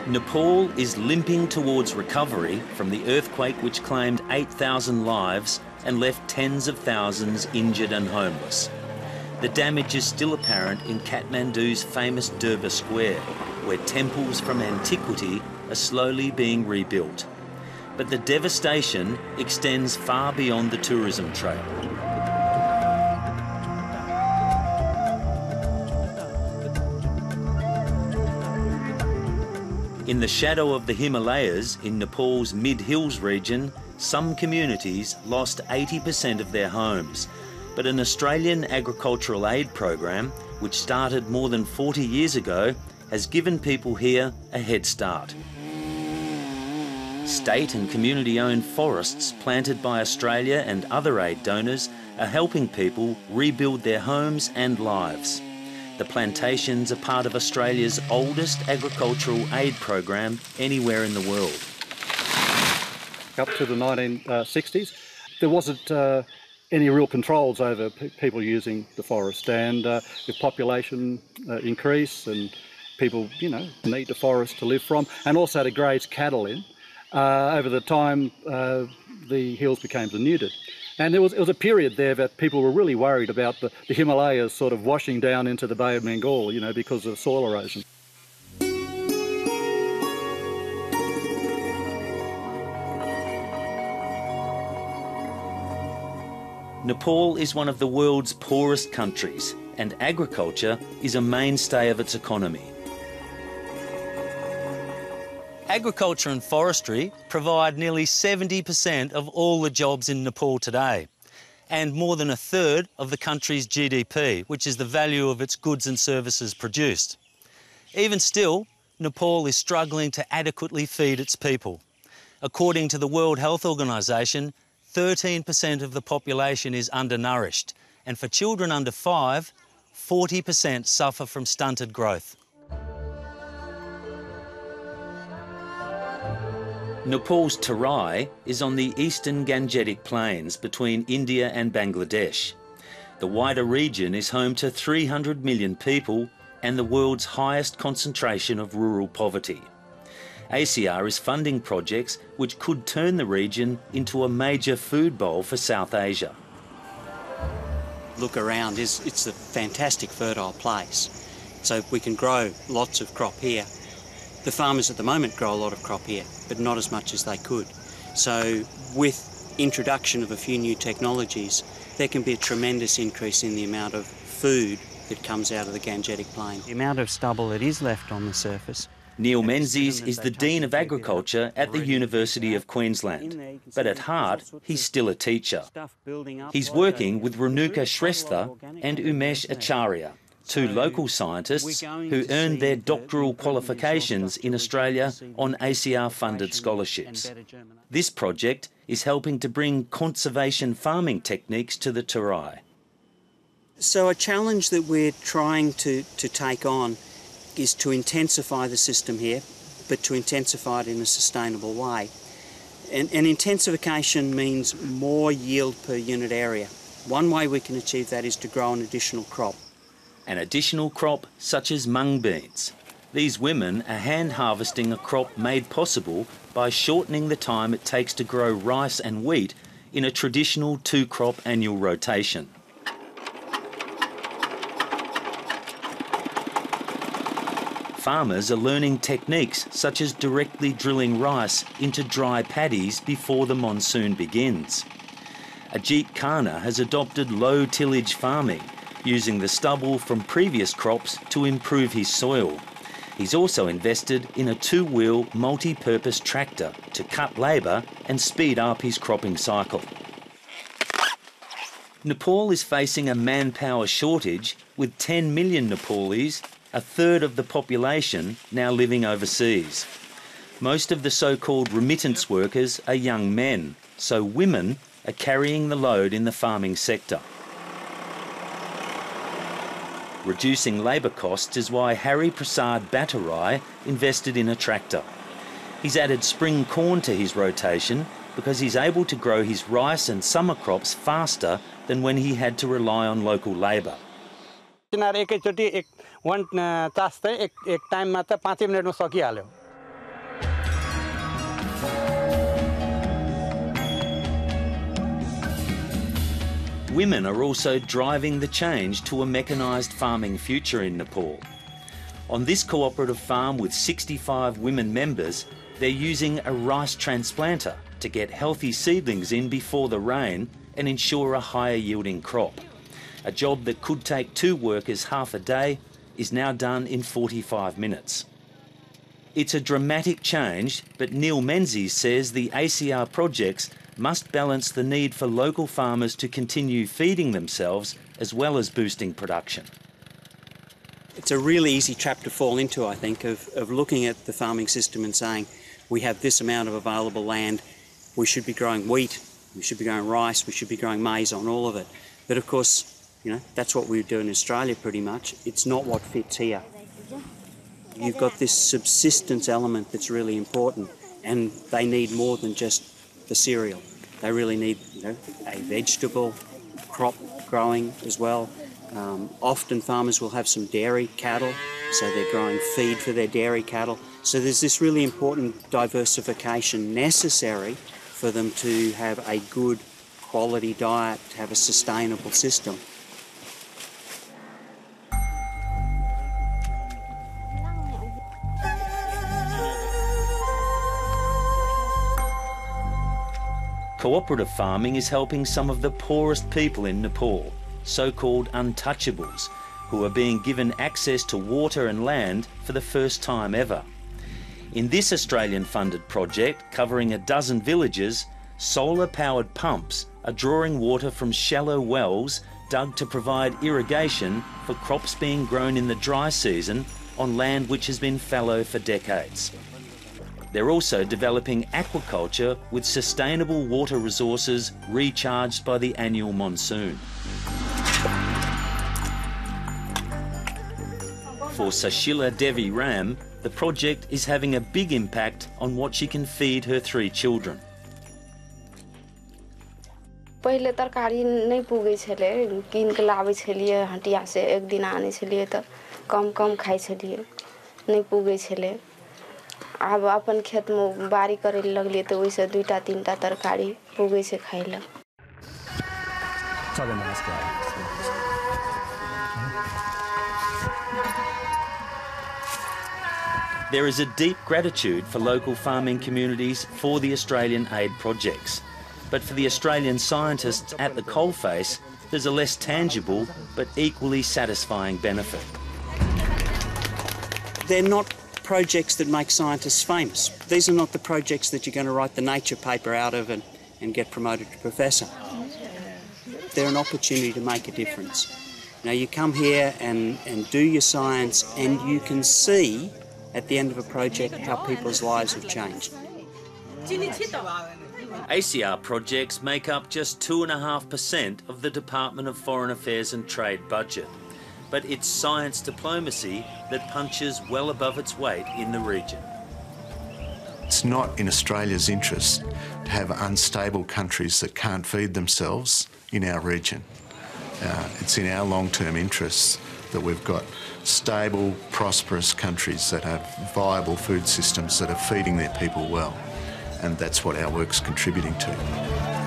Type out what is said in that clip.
Nepal is limping towards recovery from the earthquake which claimed 8,000 lives and left tens of thousands injured and homeless. The damage is still apparent in Kathmandu's famous Durbar Square, where temples from antiquity are slowly being rebuilt. But the devastation extends far beyond the tourism trail. In the shadow of the Himalayas in Nepal's mid-hills region, some communities lost 80% of their homes. But an Australian agricultural aid program, which started more than 40 years ago, has given people here a head start. State and community-owned forests planted by Australia and other aid donors are helping people rebuild their homes and lives. The plantations are part of Australia's oldest agricultural aid program anywhere in the world. Up to the 1960s, there wasn't any real controls over people using the forest, and with population increase and people, need the forest to live from and also to graze cattle in, over the time the hills became denuded. And it was a period there that people were really worried about the Himalayas sort of washing down into the Bay of Bengal, because of soil erosion. Nepal is one of the world's poorest countries, and agriculture is a mainstay of its economy. Agriculture and forestry provide nearly 70% of all the jobs in Nepal today, and more than a third of the country's GDP, which is the value of its goods and services produced. Even still, Nepal is struggling to adequately feed its people. According to the World Health Organization, 13% of the population is undernourished, and for children under 5, 40% suffer from stunted growth. Nepal's Terai is on the eastern Gangetic Plains between India and Bangladesh. The wider region is home to 300 million people and the world's highest concentration of rural poverty. ACIAR is funding projects which could turn the region into a major food bowl for South Asia. Look around, it's a fantastic fertile place. So we can grow lots of crop here. The farmers at the moment grow a lot of crop here, but not as much as they could. So with introduction of a few new technologies, there can be a tremendous increase in the amount of food that comes out of the Gangetic Plain. The amount of stubble that is left on the surface. Neil Menzies is the Dean of Agriculture at the University of Queensland, but at heart he's still a teacher. He's working with Renuka Shrestha and Umesh Acharya, two local scientists who earned their doctoral qualifications in Australia on ACIAR-funded scholarships. This project is helping to bring conservation farming techniques to the Terai. So a challenge that we're trying to take on is to intensify the system here, but to intensify it in a sustainable way. And intensification means more yield per unit area. One way we can achieve that is to grow an additional crop. An additional crop such as mung beans. These women are hand harvesting a crop made possible by shortening the time it takes to grow rice and wheat in a traditional 2-crop annual rotation. Farmers are learning techniques such as directly drilling rice into dry paddies before the monsoon begins. Ajit Khanna has adopted low-tillage farming, using the stubble from previous crops to improve his soil. He's also invested in a 2-wheel multi-purpose tractor to cut labour and speed up his cropping cycle. Nepal is facing a manpower shortage with 10 million Nepalese, a third of the population, now living overseas. Most of the so-called remittance workers are young men, so women are carrying the load in the farming sector. Reducing labour costs is why Hari Prasad Bhattarai invested in a tractor. He's added spring corn to his rotation because he's able to grow his rice and summer crops faster than when he had to rely on local labour. Women are also driving the change to a mechanised farming future in Nepal. On this cooperative farm with 65 women members, they're using a rice transplanter to get healthy seedlings in before the rain and ensure a higher yielding crop. A job that could take 2 workers half a day is now done in 45 minutes. It's a dramatic change, but Neil Menzies says the ACIAR projects must balance the need for local farmers to continue feeding themselves as well as boosting production. It's a really easy trap to fall into, I think, of looking at the farming system and saying, we have this amount of available land, we should be growing wheat, we should be growing rice, we should be growing maize on all of it. But of course, you know, that's what we do in Australia pretty much. It's not what fits here. You've got this subsistence element that's really important, and they need more than just the cereal. They really need, you know, a vegetable crop growing as well. Often farmers will have some dairy cattle, so they're growing feed for their dairy cattle. So there's this really important diversification necessary for them to have a good quality diet, to have a sustainable system. Cooperative farming is helping some of the poorest people in Nepal, so-called untouchables, who are being given access to water and land for the first time ever. In this Australian-funded project, covering a dozen villages, solar-powered pumps are drawing water from shallow wells dug to provide irrigation for crops being grown in the dry season on land which has been fallow for decades. They're also developing aquaculture with sustainable water resources recharged by the annual monsoon. For Sashila Devi Ram, the project is having a big impact on what she can feed her 3 children. पहिले तरकारी नहीं पुगे छले किन के लाबै छलिए हटिया से एक दिन आने छलिए त कम कम खाइ छलिए नहीं पुगे छले अब अपन खेत में बारी करे लगलिए त ओइसे 2टा 3टा तरकारी पुगे से खाइला There is a deep gratitude for local farming communities for the Australian aid projects. But for the Australian scientists at the coalface, there's a less tangible but equally satisfying benefit. They're not projects that make scientists famous. These are not the projects that you're going to write the Nature paper out of and get promoted to professor. They're an opportunity to make a difference. Now you come here and do your science and you can see at the end of a project how people's lives have changed. ACIAR projects make up just 2.5% of the Department of Foreign Affairs and Trade budget. But it's science diplomacy that punches well above its weight in the region. It's not in Australia's interest to have unstable countries that can't feed themselves in our region. It's in our long-term interests that we've got stable, prosperous countries that have viable food systems that are feeding their people well. And that's what our work's contributing to.